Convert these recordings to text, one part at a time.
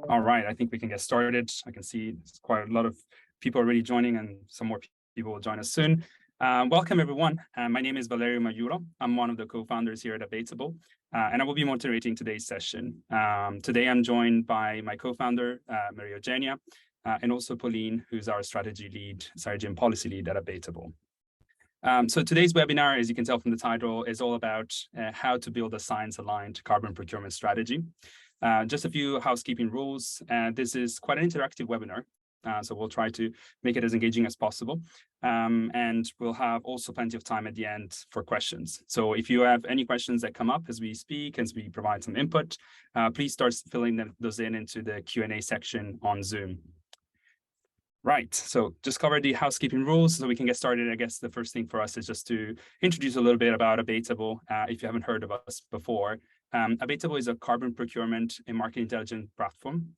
All right, I think we can get started. I can see there's quite a lot of people already joining and some more people will join us soon. Welcome, everyone. My name is Valerio Mayuro. I'm one of the co-founders here at Abatement, and I will be moderating today's session. Today, I'm joined by my co-founder, Maria Eugenia, and also Pauline, who's our strategy and policy lead at Abatement. So today's webinar, as you can tell from the title, is all about how to build a science-aligned carbon procurement strategy. Just a few housekeeping rules. This is quite an interactive webinar, so we'll try to make it as engaging as possible. And we'll have also plenty of time at the end for questions. So if you have any questions that come up as we speak, as we provide some input, please start filling those into the Q&A section on Zoom. Right, so just cover the housekeeping rules so we can get started. I guess the first thing for us is just to introduce a little bit about Abatement, if you haven't heard of us before. Abatement is a carbon procurement and market intelligence platform.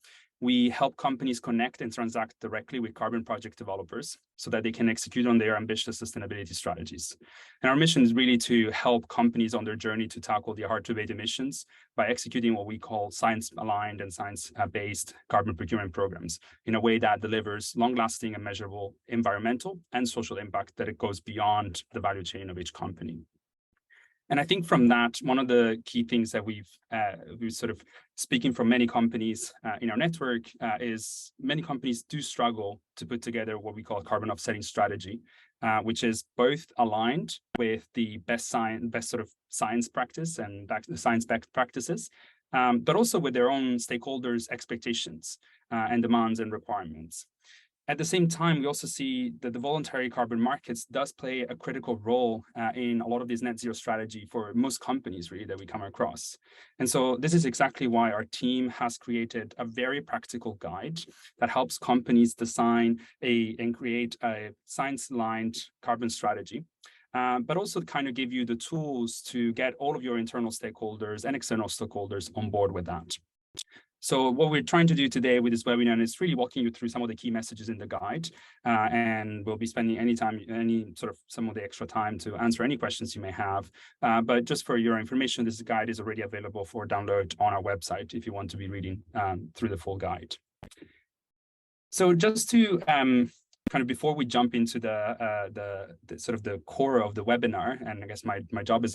We help companies connect and transact directly with carbon project developers so that they can execute on their ambitious sustainability strategies. And our mission is really to help companies on their journey to tackle the hard-to-abate emissions by executing what we call science-aligned and science-based carbon procurement programs in a way that delivers long-lasting and measurable environmental and social impact that it goes beyond the value chain of each company. And I think from that, one of the key things that we've sort of speaking from many companies in our network is many companies do struggle to put together what we call a carbon offsetting strategy, which is both aligned with the best sort of science practice and science-backed practices, but also with their own stakeholders' expectations and demands and requirements. At the same time, we also see that the voluntary carbon markets does play a critical role in a lot of these net zero strategy for most companies really that we come across. And so this is exactly why our team has created a very practical guide that helps companies design and create a science-aligned carbon strategy, but also kind of give you the tools to get all of your internal stakeholders and external stakeholders on board with that. So what we're trying to do today with this webinar is really walking you through some of the key messages in the guide, and we'll be spending some of the extra time to answer any questions you may have. But just for your information, this guide is already available for download on our website if you want to be reading through the full guide. So just to kind of before we jump into the sort of the core of the webinar, and I guess my job as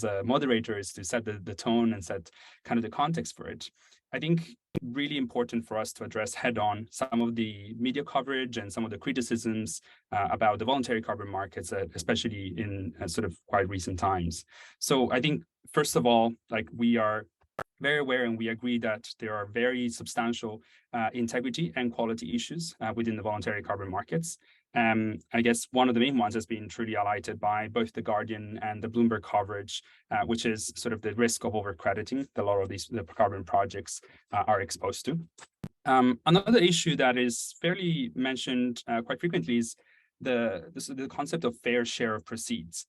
a moderator is to set the tone and set kind of the context for it. I think really important for us to address head-on some of the media coverage and some of the criticisms about the voluntary carbon markets, especially in sort of quite recent times. So I think, first of all, like we are very aware and we agree that there are very substantial integrity and quality issues within the voluntary carbon markets. I guess one of the main ones has been truly highlighted by both the Guardian and the Bloomberg coverage, which is sort of the risk of overcrediting that a lot of the carbon projects are exposed to. Another issue that is fairly mentioned quite frequently is the concept of fair share of proceeds.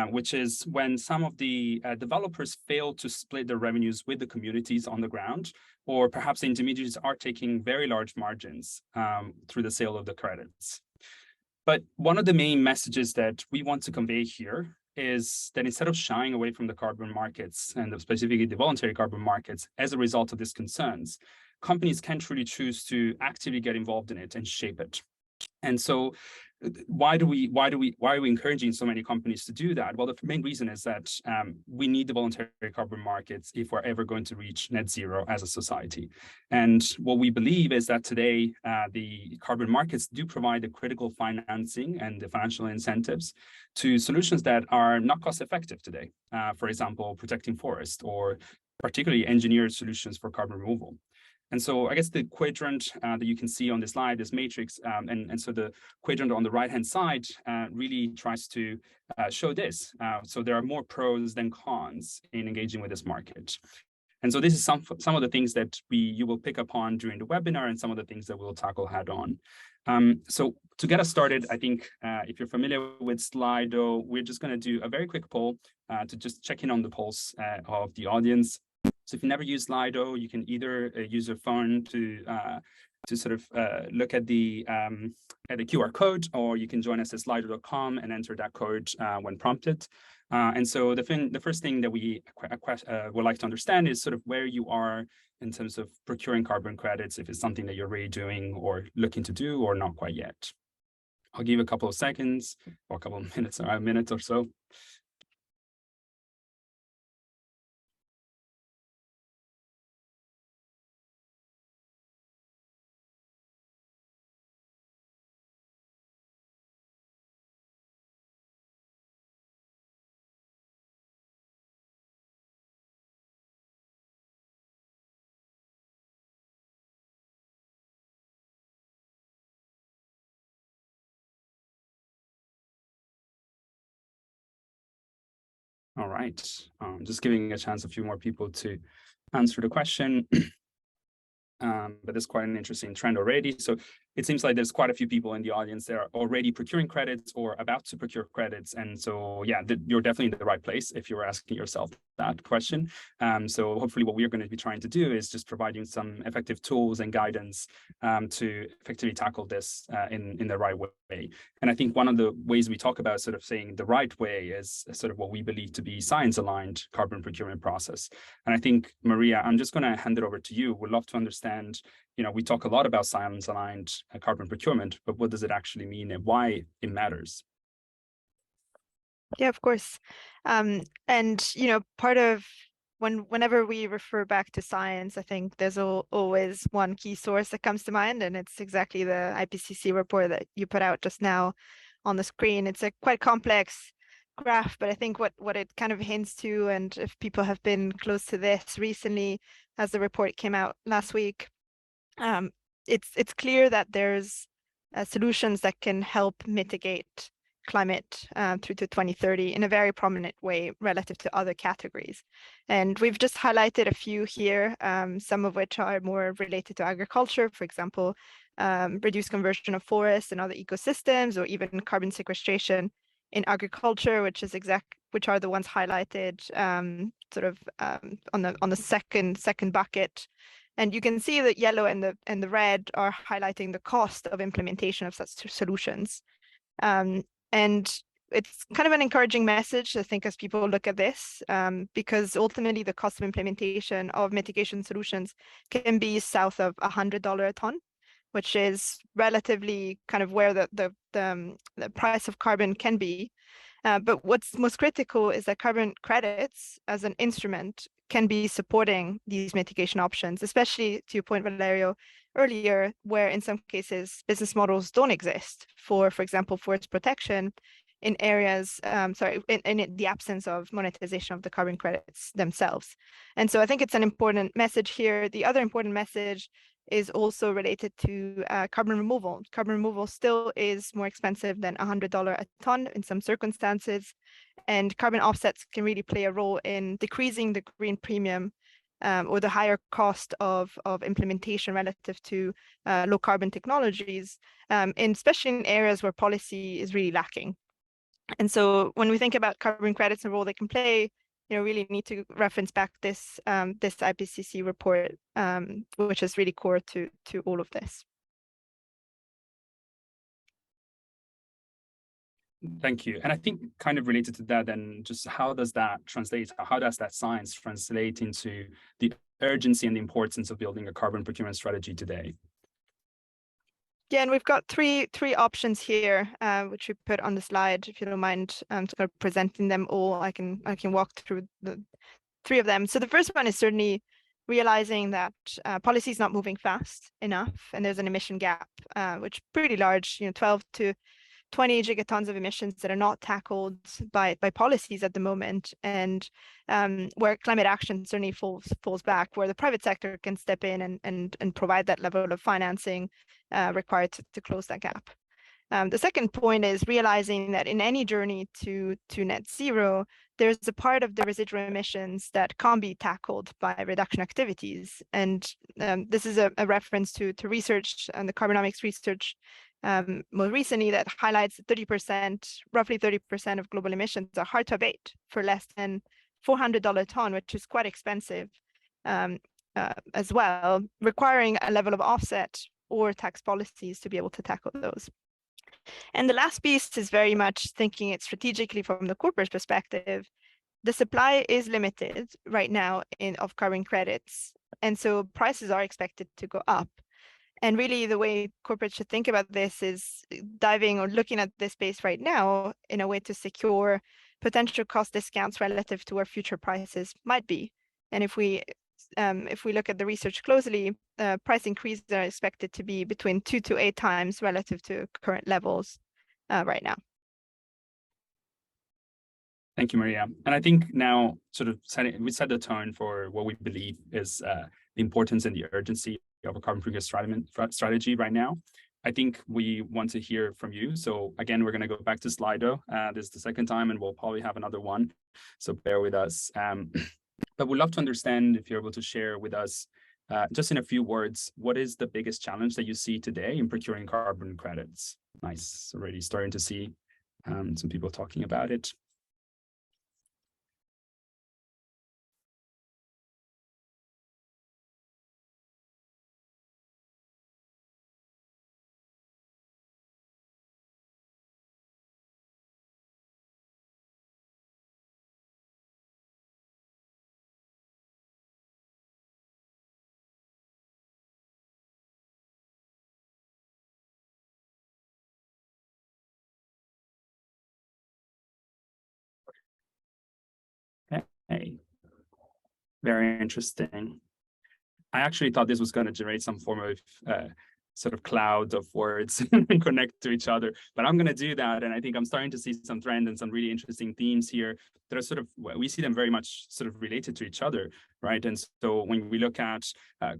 Which is when some of the developers fail to split their revenues with the communities on the ground, or perhaps the intermediaries are taking very large margins through the sale of the credits. But one of the main messages that we want to convey here is that instead of shying away from the carbon markets and specifically the voluntary carbon markets as a result of these concerns, companies can truly choose to actively get involved in it and shape it. And so why are we encouraging so many companies to do that? Well, the main reason is that we need the voluntary carbon markets if we're ever going to reach net zero as a society. And what we believe is that today, the carbon markets do provide the critical financing and the financial incentives to solutions that are not cost effective today. For example, protecting forests or particularly engineered solutions for carbon removal. And so I guess the quadrant that you can see on this slide, this matrix, and so the quadrant on the right-hand side really tries to show this. So there are more pros than cons in engaging with this market. And so this is some of the things that you will pick up on during the webinar and some of the things that we'll tackle head on. So to get us started, I think if you're familiar with Slido, we're just going to do a very quick poll to just check in on the pulse of the audience. So if you never use Slido, you can either use your phone to sort of look at the QR code, or you can join us at slido.com and enter that code when prompted. And so the first thing that we would like to understand is sort of where you are in terms of procuring carbon credits, if it's something that you're already doing or looking to do or not quite yet. I'll give you a couple of seconds or a couple of minutes or a minute or so. All right, just giving a chance a few more people to answer the question. But there's quite an interesting trend already. So it seems like there's quite a few people in the audience that are already procuring credits or about to procure credits. And so, yeah, you're definitely in the right place if you're asking yourself that question. So hopefully what we're going to be trying to do is just provide you some effective tools and guidance to effectively tackle this in the right way. And I think one of the ways we talk about sort of saying the right way is sort of what we believe to be science-aligned carbon procurement process. And I think, Maria, I'm just going to hand it over to you. We'd love to understand, we talk a lot about science-aligned carbon procurement, but what does it actually mean and why it matters? Yeah, of course. And, part of whenever we refer back to science, I think there's always one key source that comes to mind, and it's exactly the IPCC report that you put out just now on the screen. It's a quite complex graph, but I think what it kind of hints to, and if people have been close to this recently, as the report came out last week, it's clear that there's solutions that can help mitigate climate through to 2030 in a very prominent way relative to other categories. And we've just highlighted a few here, some of which are more related to agriculture, for example, reduced conversion of forests and other ecosystems, or even carbon sequestration in agriculture, which are the ones highlighted on the second bucket. And you can see that yellow and the red are highlighting the cost of implementation of such solutions. And it's kind of an encouraging message, I think, as people look at this, because ultimately the cost of implementation of mitigation solutions can be south of $100 a ton, which is relatively kind of where the price of carbon can be. But what's most critical is that carbon credits as an instrument can be supporting these mitigation options, especially to your point, Valerio, earlier, where in some cases business models don't exist for example, forest protection in areas, in the absence of monetization of the carbon credits themselves. And so I think it's an important message here. The other important message is also related to carbon removal. Carbon removal still is more expensive than $100 a ton in some circumstances, and carbon offsets can really play a role in decreasing the green premium or the higher cost of implementation relative to low carbon technologies, especially in areas where policy is really lacking. And so when we think about carbon credits and the role they can play, really need to reference back this IPCC report, which is really core to all of this. Thank you. And I think kind of related to that, then just how does that translate? How does that science translate into the urgency and the importance of building a carbon procurement strategy today? Yeah, and we've got three options here, which we put on the slide. If you don't mind, sort of presenting them all, I can walk through the three of them. So the first one is certainly realizing that policy is not moving fast enough, and there's an emission gap, which is pretty large, 12 to 20 gigatons of emissions that are not tackled by policies at the moment, and where climate action certainly falls back, where the private sector can step in and provide that level of financing required to close that gap. The second point is realizing that in any journey to net zero, there's a part of the residual emissions that can't be tackled by reduction activities. And this is a reference to research and the carbonomics research more recently that highlights that roughly 30% of global emissions are hard to abate for less than $400 a ton, which is quite expensive as well, requiring a level of offset or tax policies to be able to tackle those. And the last piece is very much thinking it strategically from the corporate perspective. The supply is limited right now of carbon credits, and so prices are expected to go up. And really the way corporates should think about this is diving or looking at this space right now in a way to secure potential cost discounts relative to where future prices might be. And if we look at the research closely, price increases are expected to be between 2 to 8 times relative to current levels right now. Thank you, Maria. And I think now we set the tone for what we believe is the importance and the urgency of a carbon-free strategy right now. I think we want to hear from you. So again, we're going to go back to Slido. This is the second time, and we'll probably have another one. So bear with us. But we'd love to understand if you're able to share with us, just in a few words, what is the biggest challenge that you see today in procuring carbon credits? Nice, already starting to see some people talking about it. Hey, very interesting. I actually thought this was going to generate some form of sort of cloud of words and connect to each other, but I'm going to do that. And I think I'm starting to see some trend and some really interesting themes here that are sort of, we see them very much sort of related to each other, right? And so when we look at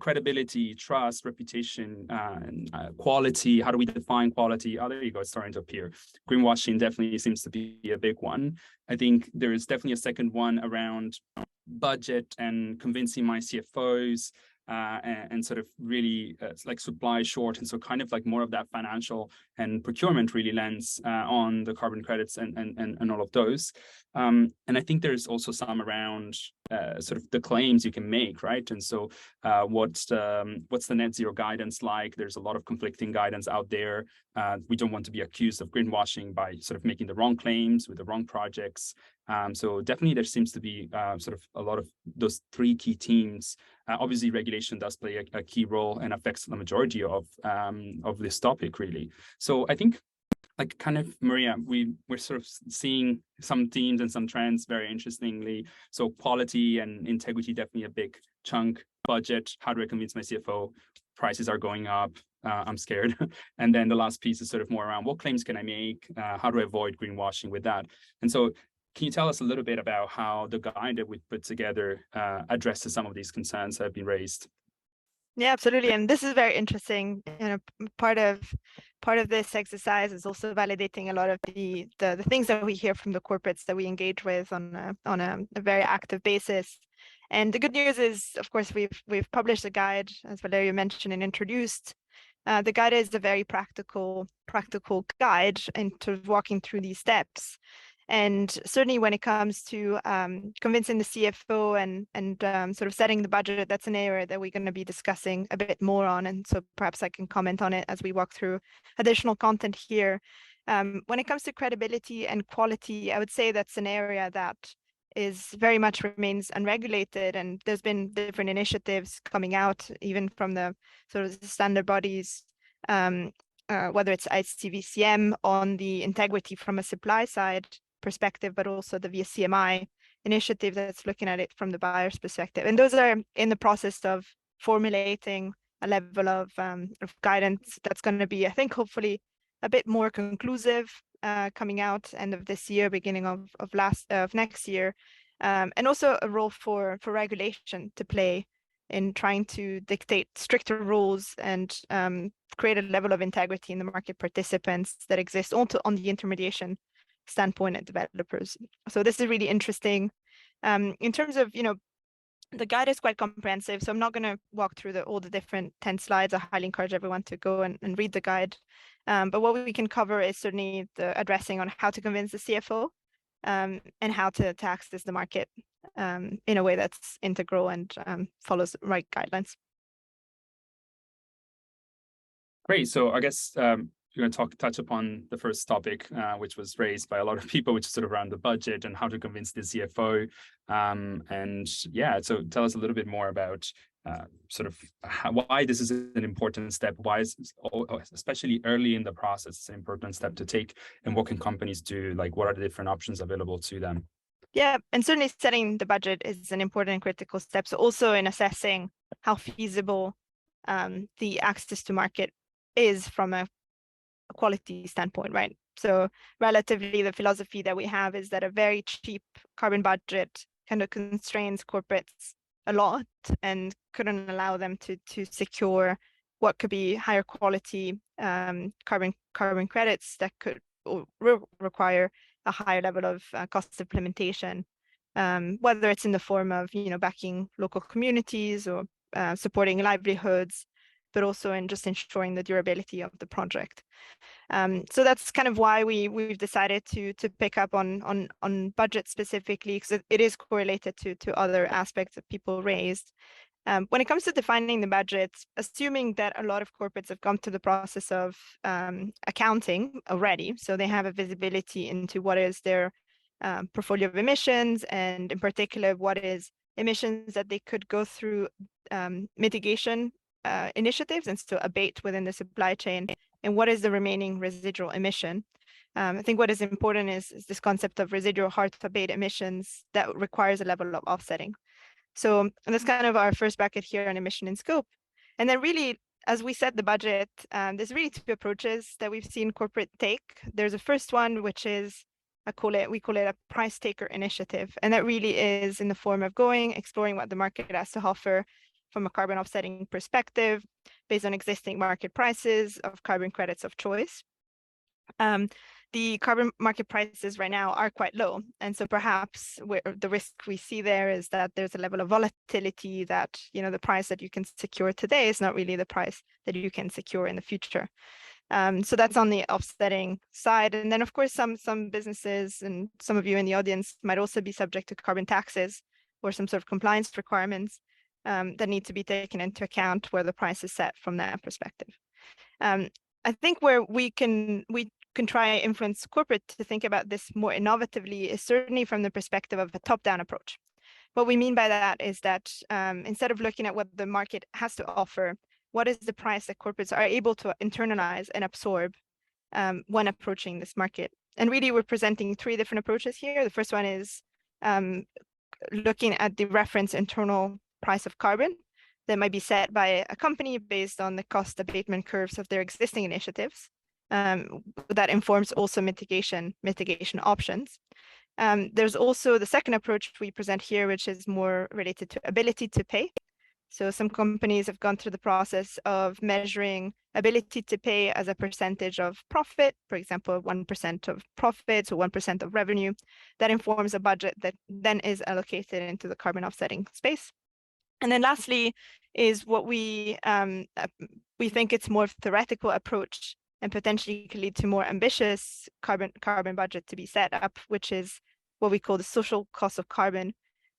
credibility, trust, reputation, and quality, how do we define quality? Oh, there you go, it's starting to appear. Greenwashing definitely seems to be a big one. I think there is definitely a second one around budget and convincing my CFOs, and sort of really like supply short, and so kind of like more of that financial and procurement really lens on the carbon credits and all of those. And I think there's also some around sort of the claims you can make, right? And so what's the net zero guidance like? There's a lot of conflicting guidance out there. We don't want to be accused of greenwashing by sort of making the wrong claims with the wrong projects. So definitely there seems to be sort of a lot of those three key themes. Obviously, regulation does play a key role and affects the majority of this topic, really. So I think, like, kind of, Maria, we're sort of seeing some themes and some trends very interestingly. So quality and integrity, definitely a big chunk. Budget, how do I convince my CFO? Prices are going up. I'm scared. And then the last piece is sort of more around what claims can I make? How do I avoid greenwashing with that? And so can you tell us a little bit about how the guide that we put together addresses some of these concerns that have been raised? Yeah, absolutely. And this is very interesting. You know, part of this exercise is also validating a lot of the things that we hear from the corporates that we engage with on a very active basis. And the good news is, of course, we've published a guide, as Valerio mentioned and introduced. The guide is a very practical guide into walking through these steps. And certainly when it comes to convincing the CFO and sort of setting the budget, that's an area that we're going to be discussing a bit more on. And so perhaps I can comment on it as we walk through additional content here. When it comes to credibility and quality, I would say that's an area that is very much remains unregulated, and there's been different initiatives coming out even from the sort of the standard bodies, whether it's ICVCM on the integrity from a supply side perspective, but also the VSCMI initiative that's looking at it from the buyer's perspective. And those are in the process of formulating a level of guidance that's going to be, I think, hopefully a bit more conclusive coming out end of this year, beginning of next year, and also a role for regulation to play in trying to dictate stricter rules and create a level of integrity in the market participants that exist also on the intermediation standpoint at developers. So this is really interesting. In terms of, the guide is quite comprehensive, so I'm not going to walk through all the different 10 slides. I highly encourage everyone to go and read the guide. But what we can cover is certainly the addressing on how to convince the CFO and how to access the market in a way that's integral and follows the right guidelines. Great. So I guess going to touch upon the first topic, which was raised by a lot of people, which is sort of around the budget and how to convince the CFO. And yeah, so tell us a little bit more about sort of why this is an important step, why is, especially early in the process, it's an important step to take, and what can companies do? Like, what are the different options available to them? Yeah, and certainly setting the budget is an important and critical step. So also in assessing how feasible the access to market is from a quality standpoint, right? So relatively, the philosophy that we have is that a very cheap carbon budget kind of constrains corporates a lot and couldn't allow them to secure what could be higher quality carbon credits that could require a higher level of cost implementation, whether it's in the form of backing local communities or supporting livelihoods, but also in just ensuring the durability of the project. So that's kind of why we've decided to pick up on budget specifically, because it is correlated to other aspects that people raised. When it comes to defining the budget, assuming that a lot of corporates have gone through the process of accounting already, so they have a visibility into what is their portfolio of emissions, and in particular, what is emissions that they could go through mitigation initiatives and still abate within the supply chain, and what is the remaining residual emission. I think what is important is this concept of residual hard-to-abate emissions that requires a level of offsetting. So that's kind of our first bucket here on emission and scope. And then really, as we set the budget, there's really two approaches that we've seen corporate take. There's a first one, which is, we call it a price taker initiative. And that really is in the form of exploring what the market has to offer from a carbon offsetting perspective, based on existing market prices of carbon credits of choice. The carbon market prices right now are quite low. And so perhaps the risk we see there is that there's a level of volatility that, the price that you can secure today is not really the price that you can secure in the future. So that's on the offsetting side. And then, of course, some businesses and some of you in the audience might also be subject to carbon taxes or some sort of compliance requirements that need to be taken into account where the price is set from that perspective. I think where we can try and influence corporate to think about this more innovatively is certainly from the perspective of a top-down approach. What we mean by that is that instead of looking at what the market has to offer, what is the price that corporates are able to internalize and absorb when approaching this market? And really, we're presenting three different approaches here. The first one is looking at the reference internal price of carbon that might be set by a company based on the cost abatement curves of their existing initiatives. That informs also mitigation options. There's also the second approach we present here, which is more related to ability to pay. So some companies have gone through the process of measuring ability to pay as a percentage of profit, for example, 1% of profits or 1% of revenue. That informs a budget that then is allocated into the carbon offsetting space. And then lastly is what we think it's more theoretical approach and potentially could lead to more ambitious carbon budget to be set up, which is what we call the social cost of carbon.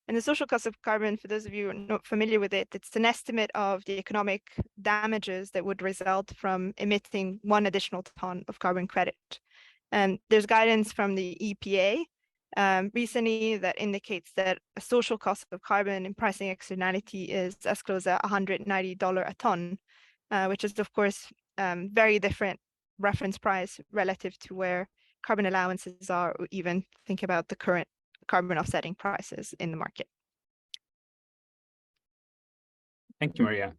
And the social cost of carbon, for those of you who are not familiar with it, it's an estimate of the economic damages that would result from emitting 1 additional ton of carbon credit. And there's guidance from the EPA recently that indicates that a social cost of carbon in pricing externality is as close as $190 a ton, which is of course very different reference price relative to where carbon allowances are, or even think about the current carbon offsetting prices in the market. Thank you, Maria.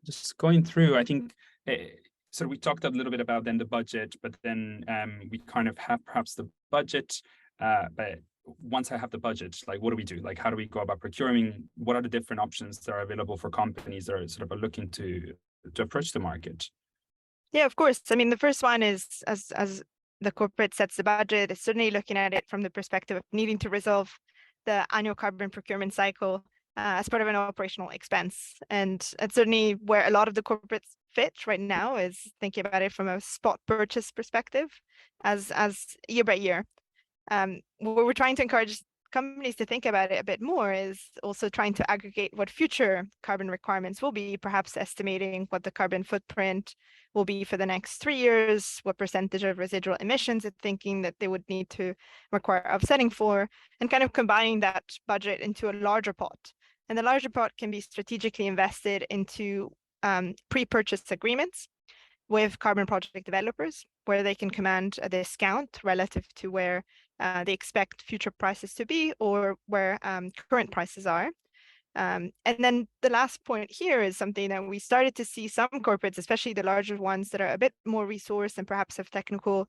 Just going through, I think, so we talked a little bit about then the budget, but then we kind of have perhaps the budget, but once I have the budget, like, what do we do? Like, how do we go about procuring? What are the different options that are available for companies that are sort of looking to approach the market? Yeah, of course. I mean, the first one is as the corporate sets the budget, is certainly looking at it from the perspective of needing to resolve the annual carbon procurement cycle as part of an operational expense. And it's certainly where a lot of the corporates fit right now is thinking about it from a spot purchase perspective as year by year. What we're trying to encourage companies to think about it a bit more is also trying to aggregate what future carbon requirements will be, perhaps estimating what the carbon footprint will be for the next 3 years, what percentage of residual emissions they're thinking that they would need to require offsetting for, and kind of combining that budget into a larger pot. And the larger pot can be strategically invested into pre-purchase agreements with carbon project developers, where they can command a discount relative to where they expect future prices to be or where current prices are. And then the last point here is something that we started to see some corporates, especially the larger ones that are a bit more resourced and perhaps have technical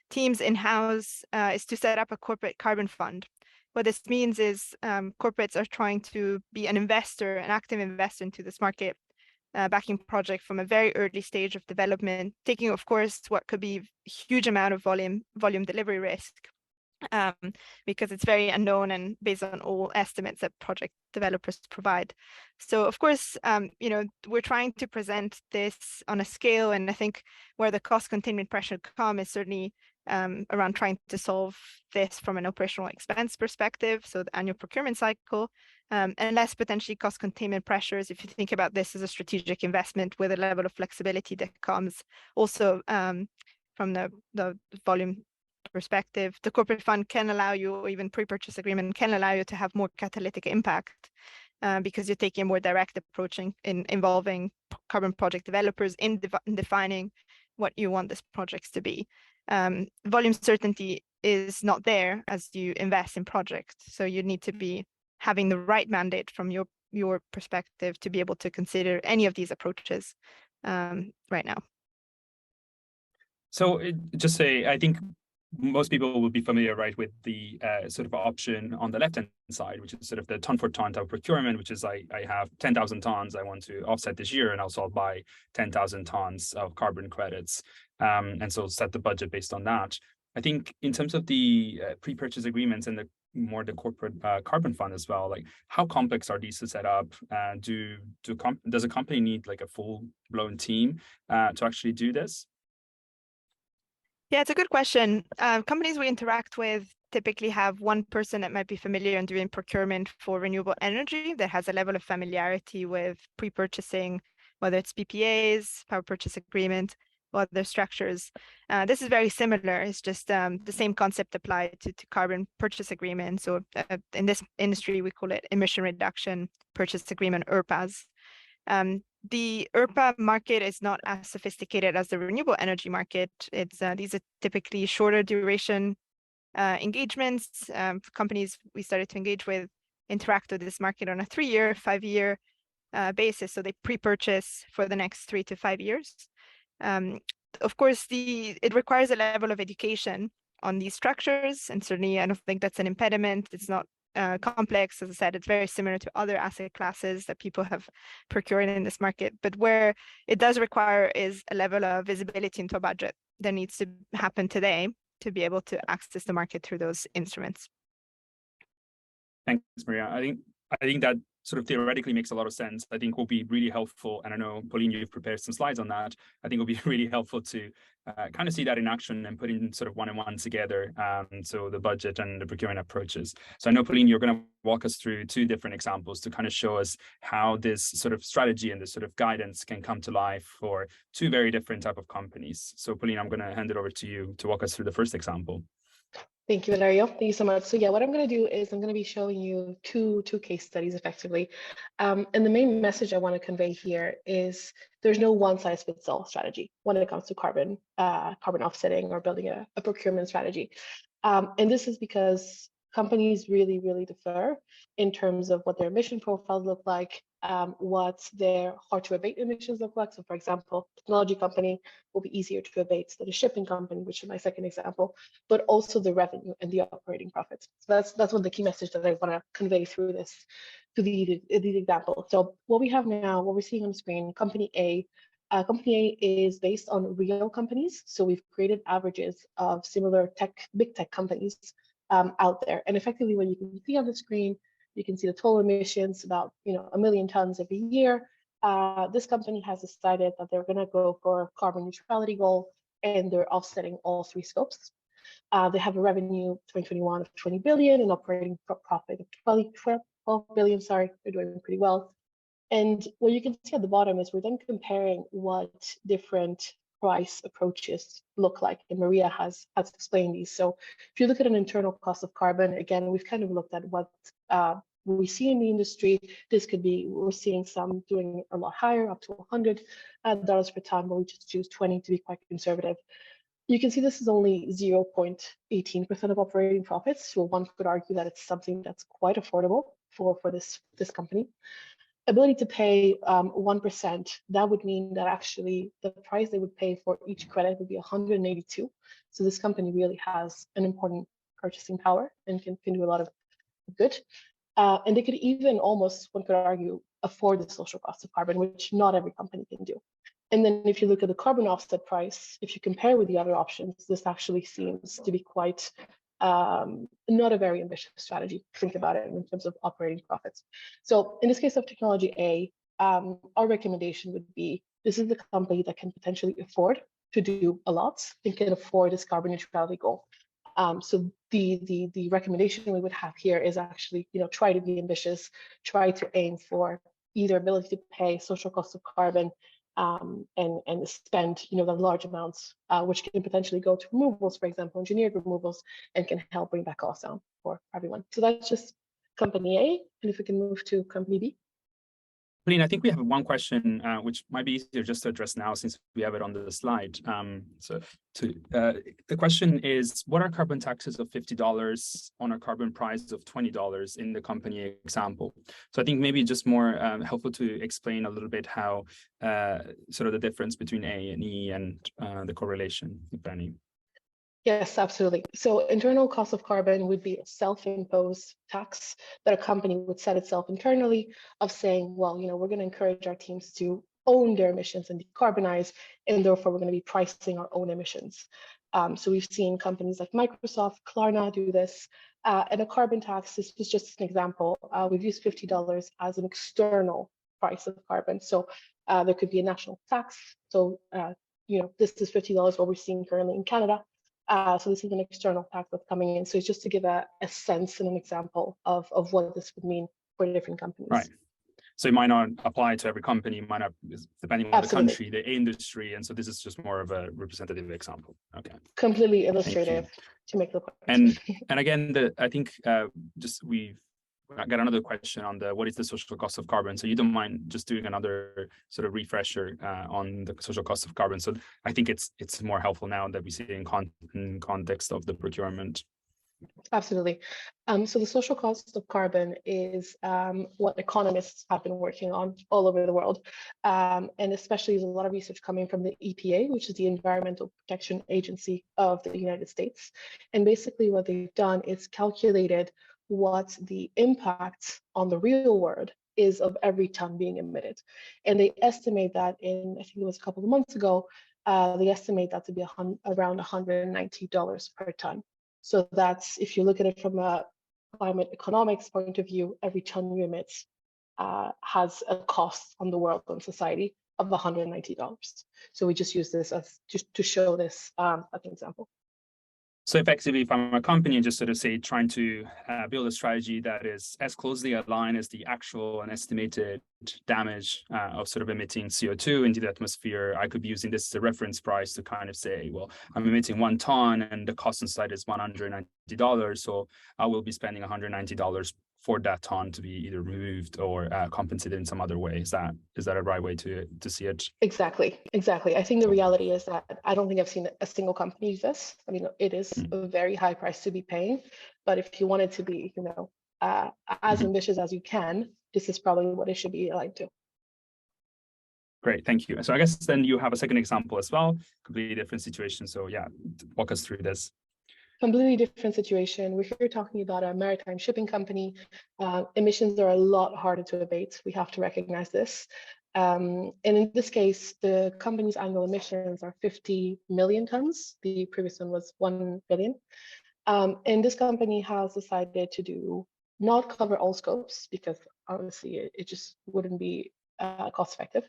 teams in-house, is to set up a corporate carbon fund. What this means is corporates are trying to be an investor, an active investor into this market, backing project from a very early stage of development, taking, of course, what could be a huge amount of volume delivery risk, because it's very unknown and based on all estimates that project developers provide. So, of course, we're trying to present this on a scale, and I think where the cost containment pressure come is certainly around trying to solve this from an operational expense perspective, so the annual procurement cycle, and less potentially cost containment pressures if you think about this as a strategic investment with a level of flexibility that comes also from the volume perspective. The corporate fund can allow you, or even pre-purchase agreement can allow you to have more catalytic impact because you're taking a more direct approach in involving carbon project developers in defining what you want these projects to be. Volume certainty is not there as you invest in projects, so you need to be having the right mandate from your perspective to be able to consider any of these approaches right now. So I think most people will be familiar, right, with the sort of option on the left-hand side, which is sort of the ton for ton type of procurement, which is I have 10,000 tons I want to offset this year, and also I'll buy 10,000 tons of carbon credits, and so set the budget based on that. I think in terms of the pre-purchase agreements and the corporate carbon fund as well, like how complex are these to set up? Does a company need like a full-blown team to actually do this? Yeah, it's a good question. Companies we interact with typically have one person that might be familiar in doing procurement for renewable energy that has a level of familiarity with pre-purchasing, whether it's PPAs, power purchase agreement, or other structures. This is very similar. It's just the same concept applied to carbon purchase agreements, or in this industry, we call it emission reduction purchase agreement, ERPAs. The ERPA market is not as sophisticated as the renewable energy market. These are typically shorter duration engagements. Companies we started to engage with interact with this market on a 3-year, 5-year basis. So they pre-purchase for the next 3 to 5 years. Of course, it requires a level of education on these structures, and certainly I don't think that's an impediment. It's not complex. As I said, it's very similar to other asset classes that people have procured in this market. But where it does require is a level of visibility into a budget that needs to happen today to be able to access the market through those instruments. Thanks, Maria. I think that sort of theoretically makes a lot of sense. I think will be really helpful. And I know, Pauline, you've prepared some slides on that. I think will be really helpful to kind of see that in action and put in sort of one and one together. So the budget and the procurement approaches. So I know, Pauline, you're going to walk us through 2 different examples to kind of show us how this sort of strategy and this sort of guidance can come to life for 2 very different type of companies. So Pauline, I'm going to hand it over to you to walk us through the first example. Thank you, Valerio. Thank you so much. So yeah, what I'm going to do is I'm going to be showing you two case studies effectively. And the main message I want to convey here is there's no one-size-fits-all strategy when it comes to carbon offsetting or building a procurement strategy. And this is because companies really, really differ in terms of what their emission profiles look like, what their hard to abate emissions look like. So for example, technology company will be easier to abate than a shipping company, which is my second example, but also the revenue and the operating profits. So that's one of the key messages that I want to convey through these examples. So what we have now, what we're seeing on the screen, Company A is based on real companies. So we've created averages of similar big tech companies out there. And effectively, what you can see on the screen, you can see the total emissions, about 1 million tons every year. This company has decided that they're going to go for a carbon neutrality goal, and they're offsetting all 3 scopes. They have a revenue 2021 of 20 billion and operating profit of 12 billion, sorry, they're doing pretty well. And what you can see at the bottom is we're then comparing what different price approaches look like. And Maria has explained these. So if you look at an internal cost of carbon, again, we've kind of looked at what we see in the industry. This could be, we're seeing some doing a lot higher, up to $100 per ton, but we just choose 20 to be quite conservative. You can see this is only 0.18% of operating profits. So one could argue that it's something that's quite affordable for this company. Ability to pay 1%, that would mean that actually the price they would pay for each credit would be 182. So this company really has an important purchasing power and can do a lot of good. And they could even almost, one could argue, afford the social cost of carbon, which not every company can do. And then if you look at the carbon offset price, if you compare with the other options, this actually seems to be quite not a very ambitious strategy. Think about it in terms of operating profits. So in this case of technology A, our recommendation would be, this is the company that can potentially afford to do a lot and can afford this carbon neutrality goal. So the recommendation we would have here is actually, try to be ambitious, try to aim for either ability to pay social cost of carbon and spend, the large amounts, which can potentially go to removals, for example, engineered removals, and can help bring that cost down for everyone. So that's just company A. And if we can move to company B. Pauline, I think we have one question, which might be easier just to address now since we have it on the slide. The question is, what are carbon taxes of $50 on a carbon price of $20 in the company example? So I think maybe just more helpful to explain a little bit how sort of the difference between A and E and the correlation, if any. Yes, absolutely. So internal cost of carbon would be a self-imposed tax that a company would set itself internally of saying, well, we're going to encourage our teams to own their emissions and decarbonize, and therefore we're going to be pricing our own emissions. So we've seen companies like Microsoft, Klarna do this, and a carbon tax, this was just an example. We've used $50 as an external price of carbon. So there could be a national tax. So, this is $50 what we're seeing currently in Canada. So this is an external tax that's coming in. So it's just to give a sense and an example of what this would mean for different companies. Right. So it might not apply to every company, it might not, depending on Absolutely. the country, the industry. And so this is just more of a representative example. Okay. Completely illustrative to make the point. And again, I think I got another question on what is the social cost of carbon. So you don't mind just doing another sort of refresher on the social cost of carbon. So I think it's more helpful now that we see it in context of the procurement. Absolutely. So the social cost of carbon is what economists have been working on all over the world. And especially there's a lot of research coming from the EPA, which is the Environmental Protection Agency of the United States. And basically what they've done is calculated what the impact on the real world is of every ton being emitted. And they estimate that I think it was a couple of months ago, they estimate that to be around $190 per ton. So that's, if you look at it from a climate economics point of view, every ton you emit has a cost on the world and society of $190. So we just use this as just to show this as an example. So effectively, if I'm a company and just sort of say trying to build a strategy that is as closely aligned as the actual and estimated damage of sort of emitting CO2 into the atmosphere, I could be using this as a reference price to kind of say, well, I'm emitting 1 ton and the cost inside is $190. So I will be spending $190 for that ton to be either removed or compensated in some other way. Is that a right way to see it? Exactly. I think the reality is that I don't think I've seen a single company use this. I mean, it is a very high price to be paying, but if you want it to be, as ambitious as you can, this is probably what it should be aligned to. Great, thank you. So I guess then you have a second example as well, completely different situation. So yeah, walk us through this. Completely different situation. We're here talking about a maritime shipping company. Emissions are a lot harder to abate. We have to recognize this. And in this case, the company's annual emissions are 50 million tons. The previous one was 1 billion. And this company has decided to not cover all scopes because obviously it just wouldn't be cost effective.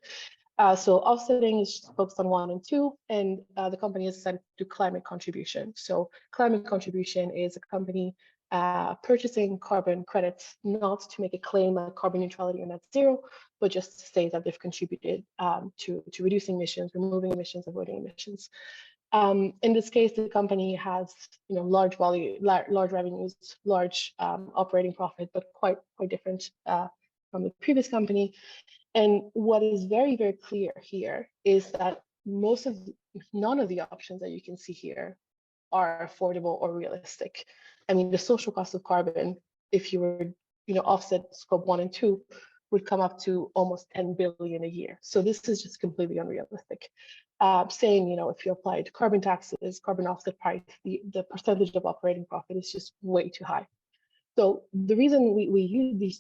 So offsetting is focused on 1 and 2, and the company is sent to climate contribution. So climate contribution is a company purchasing carbon credits, not to make a claim like carbon neutrality or net zero, but just to say that they've contributed to reducing emissions, removing emissions, avoiding emissions. In this case, the company has large revenues, large operating profit, but quite different from the previous company. And what is very, very clear here is that none of the options that you can see here are affordable or realistic. I mean, the social cost of carbon, if you were, offset scope 1 and 2, would come up to almost 10 billion a year. So this is just completely unrealistic. Saying, if you applied carbon taxes, carbon offset price, the percentage of operating profit is just way too high. So the reason we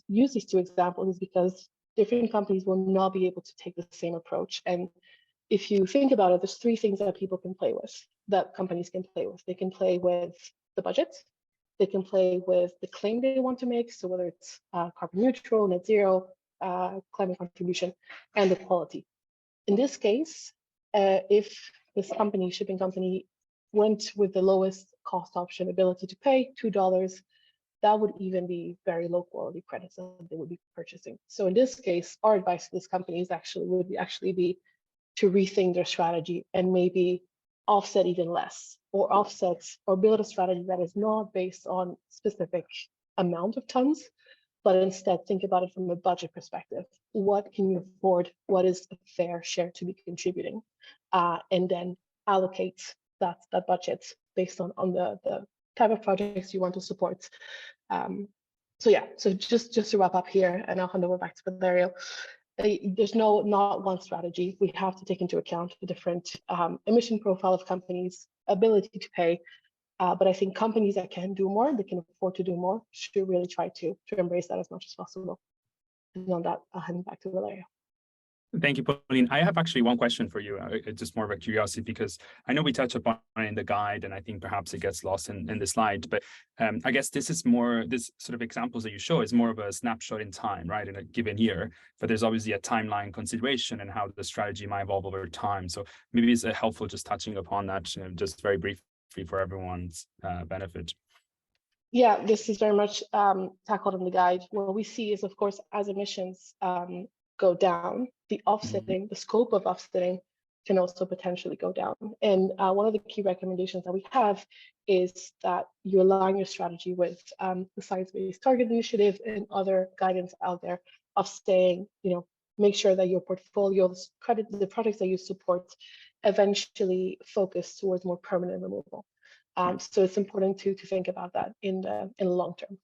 use these two examples is because different companies will not be able to take the same approach. And if you think about it, there's 3 things that people can play with, that companies can play with. They can play with the budget, they can play with the claim they want to make, so whether it's carbon neutral, net zero, climate contribution, and the quality. In this case, if this company, shipping company, went with the lowest cost option, ability to pay $2, that would even be very low quality credits that they would be purchasing. So in this case, our advice to this company is would be to rethink their strategy and maybe offset even less, or build a strategy that is not based on specific amount of tons, but instead think about it from a budget perspective. What can you afford? What is a fair share to be contributing? And then allocate that budget based on the type of projects you want to support. So just to wrap up here, and I'll hand over back to Valerio. There's not one strategy. We have to take into account the different emission profile of companies, ability to pay. But I think companies that can do more, they can afford to do more, should really try to embrace that as much as possible. And on that, I'll hand back to Valerio. Thank you, Pauline. I have actually one question for you, just more of a curiosity, because I know we touch upon it in the guide, and I think perhaps it gets lost in the slide, but I guess this sort of examples that you show is more of a snapshot in time, right, in a given year, but there's obviously a timeline consideration and how the strategy might evolve over time. So maybe it's helpful just touching upon that, just very briefly for everyone's benefit. Yeah, this is very much tackled in the guide. What we see is, of course, as emissions go down, the offsetting, the scope of offsetting can also potentially go down. And one of the key recommendations that we have is that you align your strategy with the Science-Based Target Initiative and other guidance out there of saying, make sure that your portfolio, the projects that you support, eventually focus towards more permanent removal. So it's important to think about that in the long term,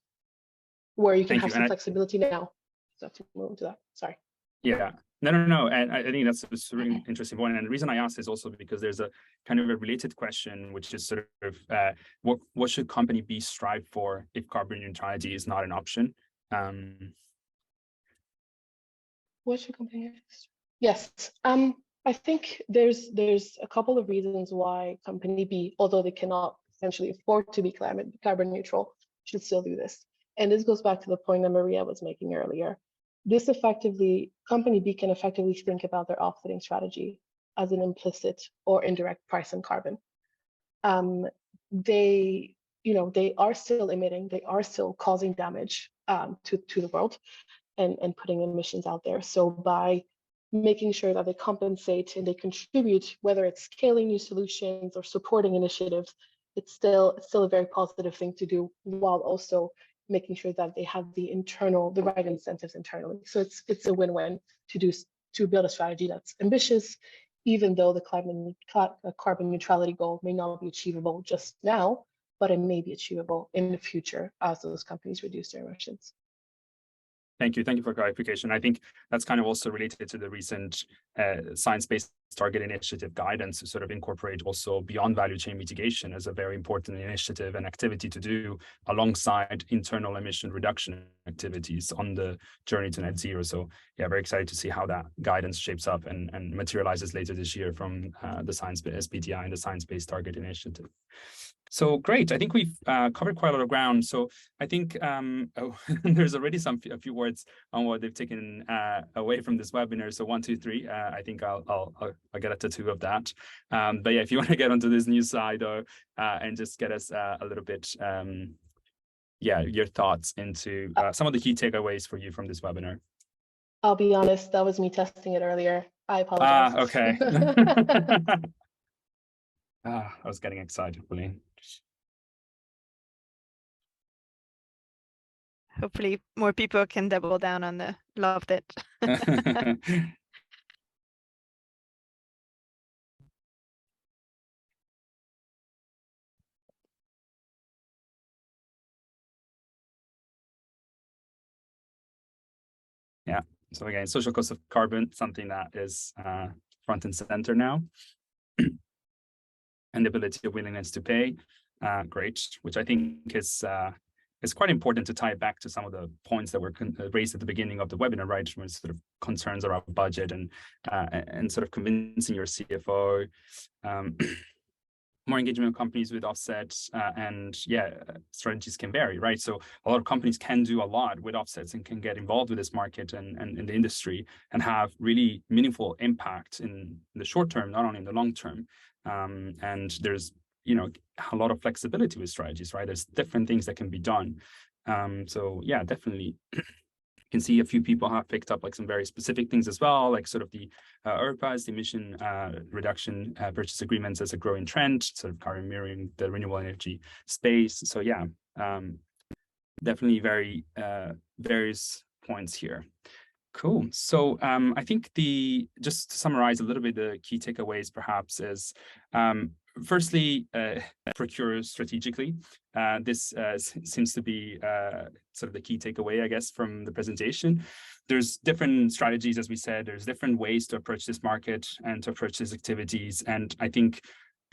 where you can have some flexibility now. So to move into that, sorry. Yeah, no. And I think that's a really interesting point. And the reason I asked is also because there's a kind of a related question, which is sort of what should company be strive for if carbon neutrality is not an option? What should company? Yes, I think there's a couple of reasons why company B, although they cannot essentially afford to be carbon neutral, should still do this. And this goes back to the point that Maria was making earlier. Company B can effectively think about their offsetting strategy as an implicit or indirect price on carbon. They are still emitting, they are still causing damage to the world and putting emissions out there. So by making sure that they compensate and they contribute, whether it's scaling new solutions or supporting initiatives, it's still a very positive thing to do, while also making sure that they have the right incentives internally. So it's a win-win to build a strategy that's ambitious, even though the carbon neutrality goal may not be achievable just now, but it may be achievable in the future as those companies reduce their emissions. Thank you for clarification. I think that's kind of also related to the recent Science-Based Target Initiative guidance to sort of incorporate also beyond value chain mitigation as a very important initiative and activity to do alongside internal emission reduction activities on the journey to net zero. So yeah, very excited to see how that guidance shapes up and materializes later this year from the SBTi and the Science Based Target Initiative. So great. I think we've covered quite a lot of ground. So I think there's already a few words on what they've taken away from this webinar. So 1, 2, 3. I think I'll get a tattoo of that. But yeah, if you want to get onto this new side and just get us a little bit, your thoughts into some of the key takeaways for you from this webinar. I'll be honest, that was me testing it earlier. I apologize. Okay. I was getting excited, Pauline. Hopefully more people can double down on the loved it. Yeah. So again, social cost of carbon, something that is front and center now. And the ability of willingness to pay, great, which I think is quite important to tie it back to some of the points that were raised at the beginning of the webinar, right? With sort of concerns around budget and sort of convincing your CFO, more engagement with companies with offsets, and strategies can vary, right? So a lot of companies can do a lot with offsets and can get involved with this market and in the industry and have really meaningful impact in the short term, not only in the long term. And there's a lot of flexibility with strategies, right? There's different things that can be done. So yeah, definitely. You can see a few people have picked up like some very specific things as well, like sort of the ERPAs, the emission reduction purchase agreements as a growing trend, sort of current mirroring the renewable energy space. So yeah, definitely very various points here. Cool. So I think just to summarize a little bit, the key takeaways perhaps is firstly, procure strategically. This seems to be sort of the key takeaway, I guess, from the presentation. There's different strategies, as we said, there's different ways to approach this market and to approach these activities. And I think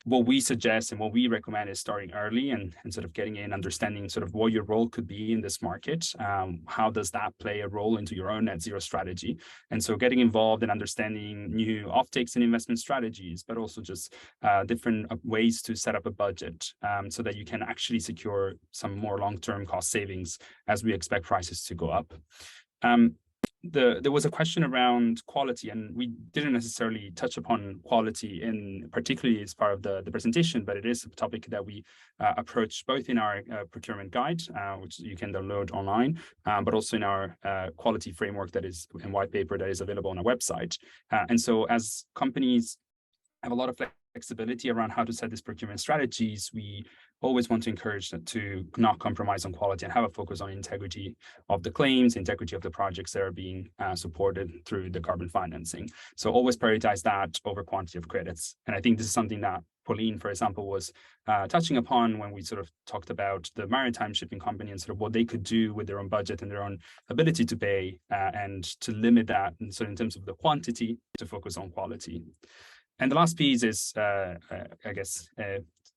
what we suggest and what we recommend is starting early and sort of getting in, understanding sort of what your role could be in this market. How does that play a role into your own net zero strategy? And so getting involved in understanding new offtakes and investment strategies, but also just different ways to set up a budget so that you can actually secure some more long-term cost savings as we expect prices to go up. There was a question around quality, and we didn't necessarily touch upon quality in particularly as part of the presentation, but it is a topic that we approach both in our procurement guide, which you can download online, but also in our quality framework that is in white paper that is available on our website. And so as companies have a lot of flexibility around how to set these procurement strategies, we always want to encourage them to not compromise on quality and have a focus on integrity of the claims, integrity of the projects that are being supported through the carbon financing. So always prioritize that over quantity of credits. And I think this is something that Pauline, for example, was touching upon when we sort of talked about the maritime shipping company and sort of what they could do with their own budget and their own ability to pay and to limit that. And so in terms of the quantity, to focus on quality. And the last piece is, I guess,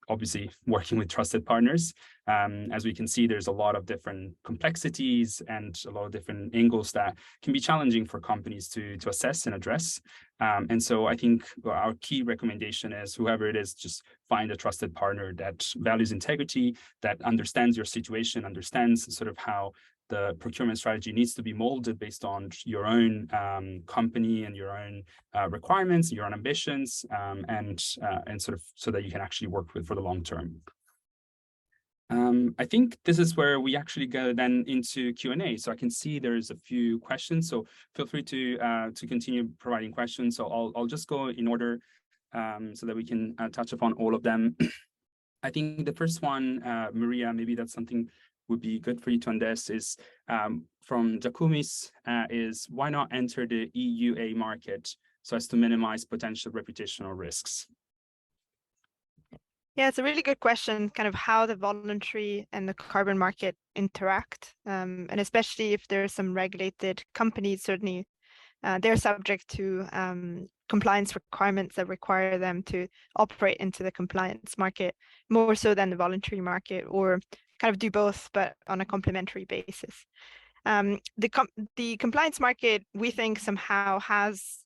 obviously working with trusted partners. As we can see, there's a lot of different complexities and a lot of different angles that can be challenging for companies to assess and address. And so I think our key recommendation is whoever it is, just find a trusted partner that values integrity, that understands your situation, understands sort of how the procurement strategy needs to be molded based on your own company and your own requirements, your own ambitions, and sort of so that you can actually work with for the long term. I think this is where we actually go then into Q&A. So I can see there's a few questions. So feel free to continue providing questions. So I'll just go in order so that we can touch upon all of them. I think the first one, Maria, maybe that's something would be good for you to address is from Jakumis, is why not enter the EUA market so as to minimize potential reputational risks? Yeah, it's a really good question, kind of how the voluntary and the carbon market interact. And especially if there are some regulated companies, certainly they're subject to compliance requirements that require them to operate into the compliance market more so than the voluntary market, or kind of do both, but on a complementary basis. The compliance market, we think, somehow has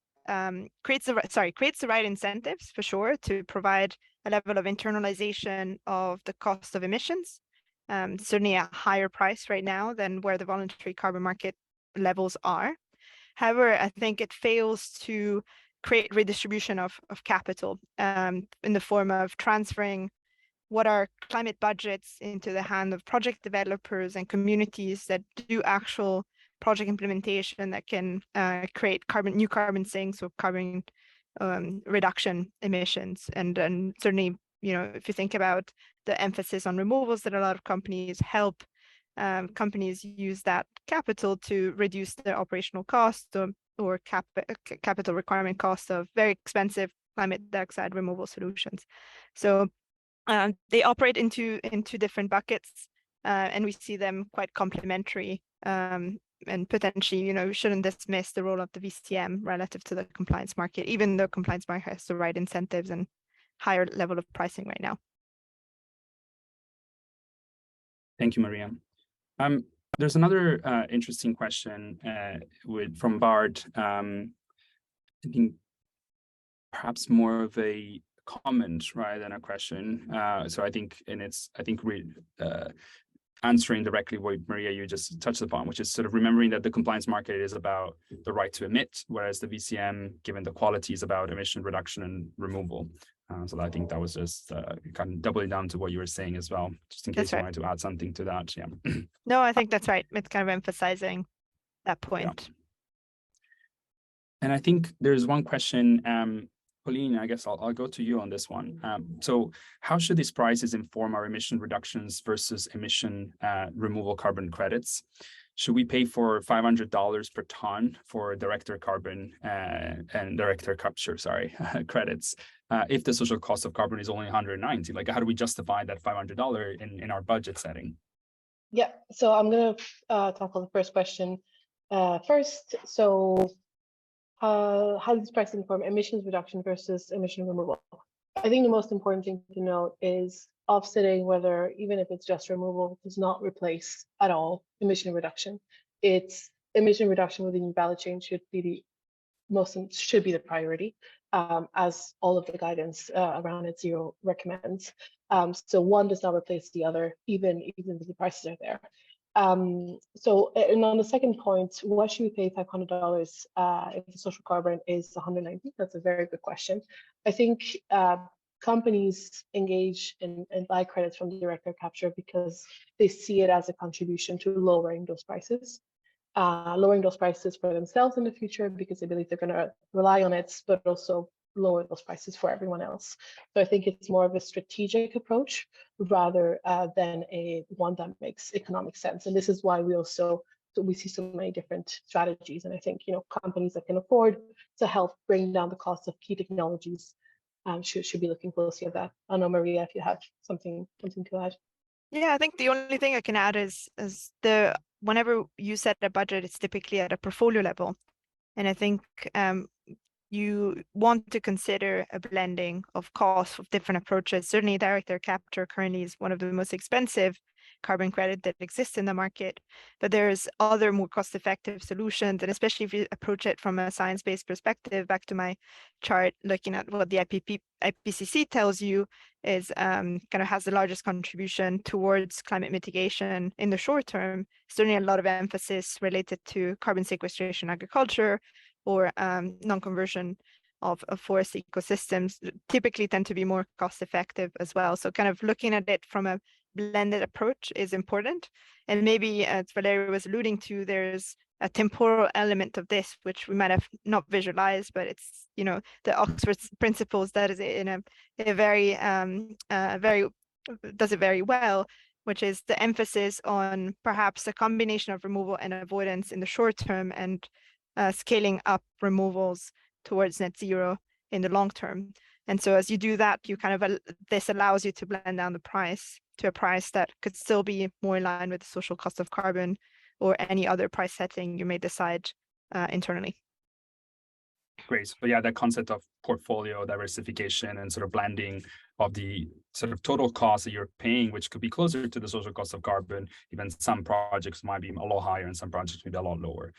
creates the right incentives for sure to provide a level of internalization of the cost of emissions. Certainly a higher price right now than where the voluntary carbon market levels are. However, I think it fails to create redistribution of capital in the form of transferring what are climate budgets into the hand of project developers and communities that do actual project implementation that can create new carbon sinks or carbon reduction emissions. And certainly, if you think about the emphasis on removals that a lot of companies help companies use that capital to reduce their operational costs or capital requirement costs of very expensive climate dioxide removal solutions. So they operate into different buckets, and we see them quite complementary. And potentially, we shouldn't dismiss the role of the VCM relative to the compliance market, even though compliance market has the right incentives and higher level of pricing right now. Thank you, Maria. There's another interesting question from Bart. I think perhaps more of a comment rather than a question. So I think answering directly what Maria you just touched upon, which is sort of remembering that the compliance market is about the right to emit, whereas the VCM, given the quality, is about emission reduction and removal. So I think that was just kind of doubling down to what you were saying as well, just in case you wanted to add something to that. Yeah. No, I think that's right. It's kind of emphasizing that point. Yeah. And I think there's one question, Pauline, I guess I'll go to you on this one. So how should these prices inform our emission reductions versus emission removal carbon credits? Should we pay for $500 per ton for direct air carbon and direct air capture, credits, if the social cost of carbon is only 190? Like, how do we justify that $500 in our budget setting? Yeah, so I'm going to tackle the first question first. So how does price inform emissions reduction versus emission removal? I think the most important thing to note is offsetting, whether even if it's just removal, does not replace at all emission reduction. It's emission reduction within the value chain should be the priority, as all of the guidance around net zero recommends. So one does not replace the other, even if the prices are there. And on the second point, why should we pay $500 if the social carbon is 190? That's a very good question. I think companies engage and buy credits from the direct air capture because they see it as a contribution to lowering those prices. Lowering those prices for themselves in the future because they believe they're going to rely on it, but also lower those prices for everyone else. So I think it's more of a strategic approach rather than a one that makes economic sense. And this is why we see so many different strategies. And I think companies that can afford to help bring down the cost of key technologies should be looking closely at that. I don't know, Maria, if you have something to add. Yeah, I think the only thing I can add is whenever you set a budget, it's typically at a portfolio level. And I think you want to consider a blending of costs of different approaches. Certainly direct air capture currently is one of the most expensive carbon credit that exists in the market, but there's other more cost-effective solutions, and especially if you approach it from a science-based perspective, back to my chart looking at what the IPCC tells you is kind of has the largest contribution towards climate mitigation in the short term. Certainly a lot of emphasis related to carbon sequestration agriculture or non-conversion of forest ecosystems typically tend to be more cost-effective as well. So kind of looking at it from a blended approach is important. And maybe, as Valeria was alluding to, there's a temporal element of this, which we might have not visualized, but it's, the Oxford principles that is in a very, does it very well, which is the emphasis on perhaps a combination of removal and avoidance in the short term and scaling up removals towards net zero in the long term. And so as you do that, you kind of, this allows you to blend down the price to a price that could still be more in line with the social cost of carbon or any other price setting you may decide internally. Great. So yeah, that concept of portfolio diversification and sort of blending of the sort of total cost that you're paying, which could be closer to the social cost of carbon. Even some projects might be a lot higher and some projects may be a lot lower.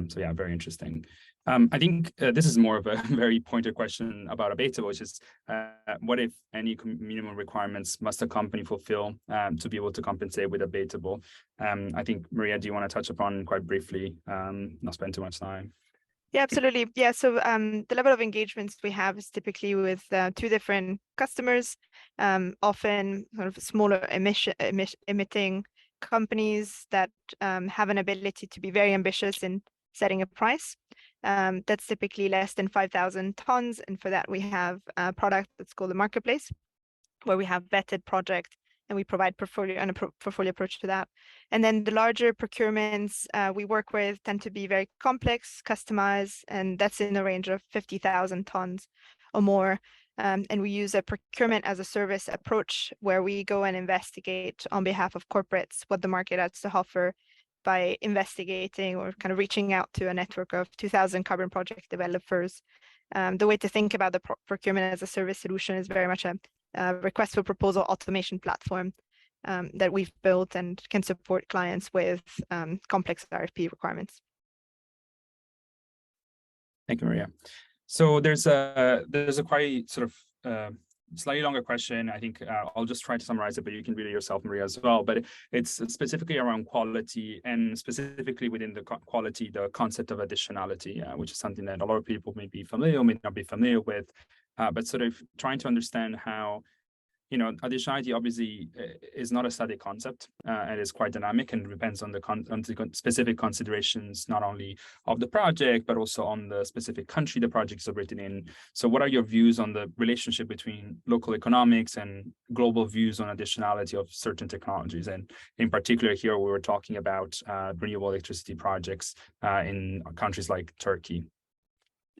So yeah, very interesting. I think this is more of a very pointed question about abatable, which is what if any minimum requirements must a company fulfill to be able to compensate with abatable? I think, Maria, do you want to touch upon quite briefly, not spend too much time? Yeah, absolutely. Yeah, so the level of engagements we have is typically with two different customers, often sort of smaller emitting companies that have an ability to be very ambitious in setting a price. That's typically less than 5,000 tons. And for that, we have a product that's called the marketplace, where we have vetted project and we provide portfolio and a portfolio approach to that. And then the larger procurements we work with tend to be very complex, customized, and that's in the range of 50,000 tons or more. And we use a procurement as a service approach where we go and investigate on behalf of corporates what the market has to offer by investigating or kind of reaching out to a network of 2,000 carbon project developers. The way to think about the procurement as a service solution is very much a request for proposal automation platform that we've built and can support clients with complex RFP requirements. Thank you, Maria. So there's a quite sort of slightly longer question. I think I'll just try to summarize it, but you can read it yourself, Maria, as well. But it's specifically around quality, and specifically within the quality, the concept of additionality, which is something that a lot of people may be familiar, may not be familiar with, but sort of trying to understand how, you know, additionality obviously is not a static concept. It is quite dynamic and depends on the specific considerations, not only of the project, but also on the specific country the project is operating in. So what are your views on the relationship between local economics and global views on additionality of certain technologies? And in particular here, we were talking about renewable electricity projects in countries like Turkey.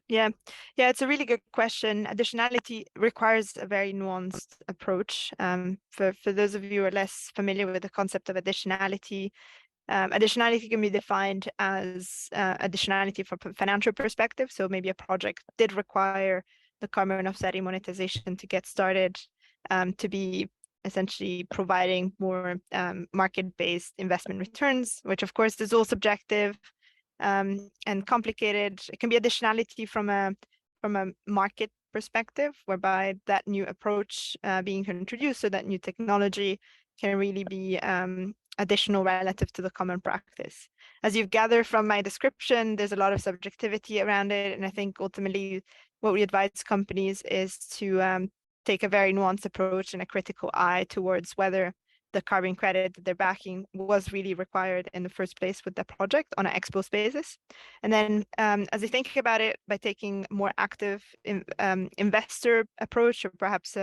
Yeah, it's a really good question. Additionality requires a very nuanced approach. For those of you who are less familiar with the concept of additionality, additionality can be defined as additionality from a financial perspective. So maybe a project did require the carbon offsetting monetization to get started, to be essentially providing more market-based investment returns, which of course is all subjective and complicated. It can be additionality from a market perspective, whereby that new approach being introduced, so that new technology can really be additional relative to the common practice. As you've gathered from my description, there's a lot of subjectivity around it, and I think ultimately what we advise companies is to take a very nuanced approach and a critical eye towards whether the carbon credit that they're backing was really required in the first place with the project on an ex-post basis. And then as they think about it, by taking more active investor approach, or perhaps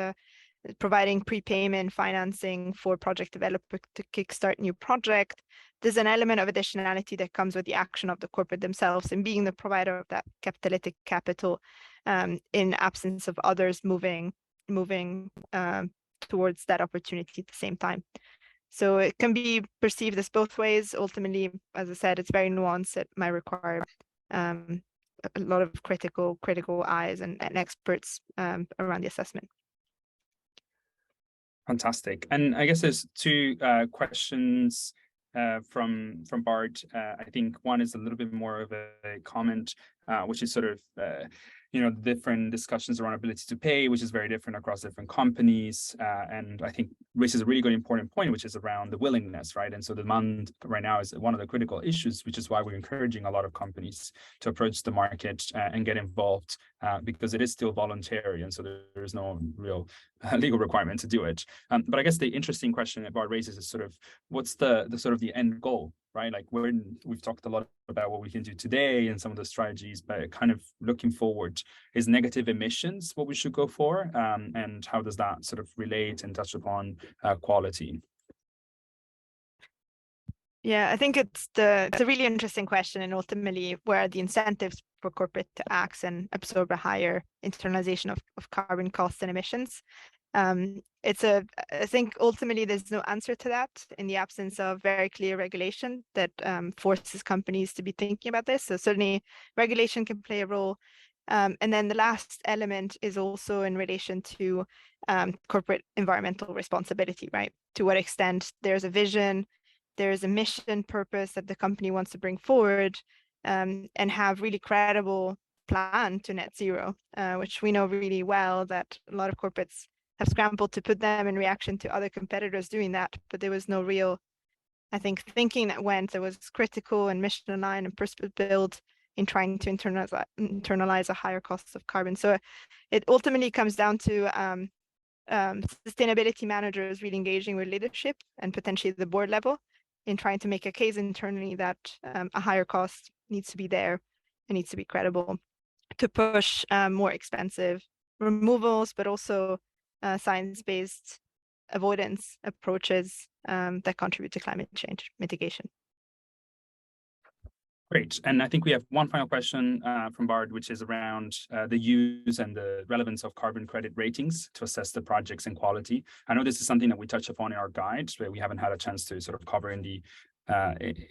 providing prepayment financing for project developer to kickstart new project, there's an element of additionality that comes with the action of the corporate themselves and being the provider of that catalytic capital in absence of others moving towards that opportunity at the same time. So it can be perceived as both ways. Ultimately, as I said, it's very nuanced. It might require a lot of critical eyes and experts around the assessment. Fantastic. And I guess there's two questions from Bart. I think one is a little bit more of a comment, which is sort of different discussions around ability to pay, which is very different across different companies. And I think raises a really good important point, which is around the willingness, right? And so demand right now is one of the critical issues, which is why we're encouraging a lot of companies to approach the market and get involved, because it is still voluntary. And so there's no real legal requirement to do it. But I guess the interesting question that Bart raises is sort of what's the sort of the end goal, right? Like we've talked a lot about what we can do today and some of the strategies, but kind of looking forward, is negative emissions what we should go for? And how does that sort of relate and touch upon quality? Yeah, I think it's a really interesting question, and ultimately where the incentives for corporate to act and absorb a higher internalization of carbon costs and emissions. I think ultimately there's no answer to that in the absence of very clear regulation that forces companies to be thinking about this. So certainly regulation can play a role. And then the last element is also in relation to corporate environmental responsibility, right? To what extent there's a vision, there's a mission purpose that the company wants to bring forward, and have really credible plan to net zero, which we know really well that a lot of corporates have scrambled to put them in reaction to other competitors doing that, but there was no real, I think, thinking that went. There was critical and mission aligned and purpose built in trying to internalize a higher cost of carbon. So it ultimately comes down to sustainability managers really engaging with leadership and potentially the board level in trying to make a case internally that a higher cost needs to be there and needs to be credible to push more expensive removals, but also science-based avoidance approaches that contribute to climate change mitigation. Great. And I think we have one final question from Bard, which is around the use and the relevance of carbon credit ratings to assess the projects and quality. I know this is something that we touch upon in our guide, but we haven't had a chance to sort of cover in the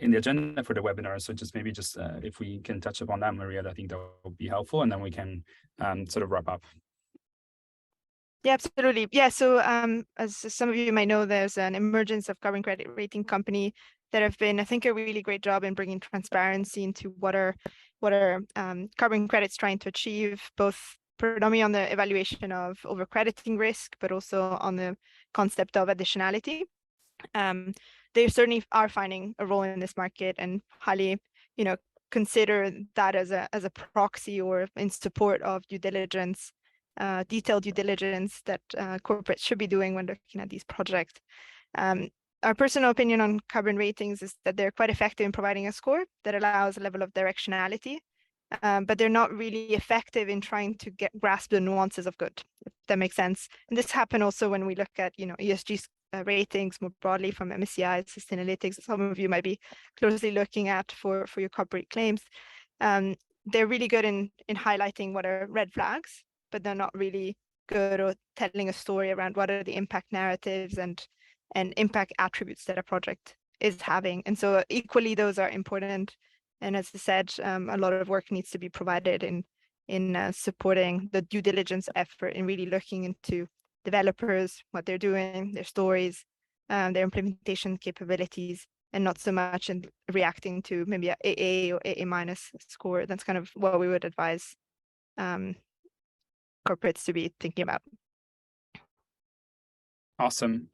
agenda for the webinar. So just maybe if we can touch upon that, Maria, I think that would be helpful, and then we can sort of wrap up. Yeah, absolutely. Yeah, so as some of you might know, there's an emergence of carbon credit rating company that have been, I think, a really great job in bringing transparency into what are carbon credits trying to achieve, both predominantly on the evaluation of overcrediting risk, but also on the concept of additionality. They certainly are finding a role in this market and highly, consider that as a proxy or in support of due diligence, detailed due diligence that corporates should be doing when looking at these projects. Our personal opinion on carbon ratings is that they're quite effective in providing a score that allows a level of directionality, but they're not really effective in trying to grasp the nuances of good, if that makes sense. And this happened also when we look at ESG ratings more broadly from MSCI, Sustainalytics. Some of you might be closely looking at for your corporate claims. They're really good in highlighting what are red flags, but they're not really good at telling a story around what are the impact narratives and impact attributes that a project is having. And so equally, those are important. And as I said, a lot of work needs to be provided in supporting the due diligence effort and really looking into developers, what they're doing, their stories, their implementation capabilities, and not so much in reacting to maybe a AA or AA minus score. That's kind of what we would advise corporates to be thinking about. Awesome.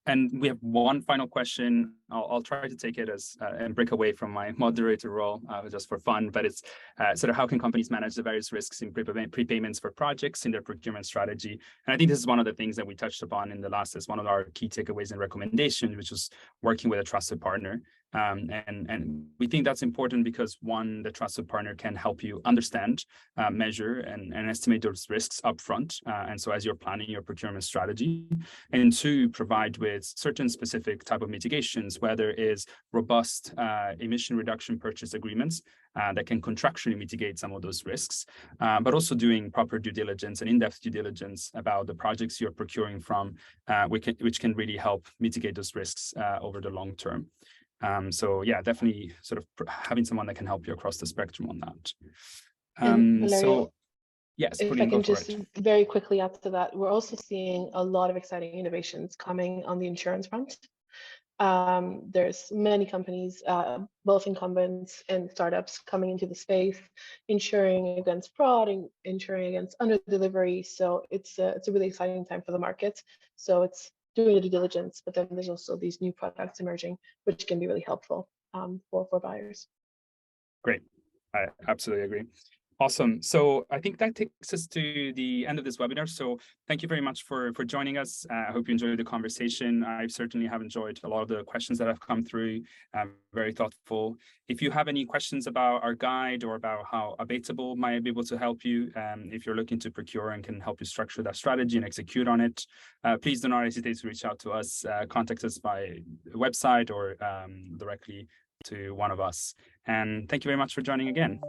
And we have one final question. I'll try to take it as and break away from my moderator role just for fun, but it's sort of how can companies manage the various risks in prepayments for projects in their procurement strategy? And I think this is one of the things that we touched upon in the last, is one of our key takeaways and recommendations, which was working with a trusted partner. And we think that's important because, one, the trusted partner can help you understand, measure, and estimate those risks upfront. And so as you're planning your procurement strategy, and two, provide with certain specific type of mitigations, whether it is robust emission reduction purchase agreements that can contractually mitigate some of those risks, but also doing proper due diligence and in-depth due diligence about the projects you're procuring from, which can really help mitigate those risks over the long term. So yeah, definitely sort of having someone that can help you across the spectrum on that. So yes, if I can just very quickly add to that, we're also seeing a lot of exciting innovations coming on the insurance front. There's many companies, both incumbents and startups, coming into the space, insuring against fraud and insuring against under delivery. So it's a really exciting time for the market. So it's doing the due diligence, but then there's also these new products emerging, which can be really helpful for buyers. Great, I absolutely agree. Awesome. So I think that takes us to the end of this webinar. So thank you very much for joining us. I hope you enjoyed the conversation. I certainly have enjoyed a lot of the questions that have come through. Very thoughtful. If you have any questions about our guide or about how Abatement might be able to help you, if you're looking to procure and can help you structure that strategy and execute on it, please do not hesitate to reach out to us, contact us by website or directly to one of us. And thank you very much for joining again.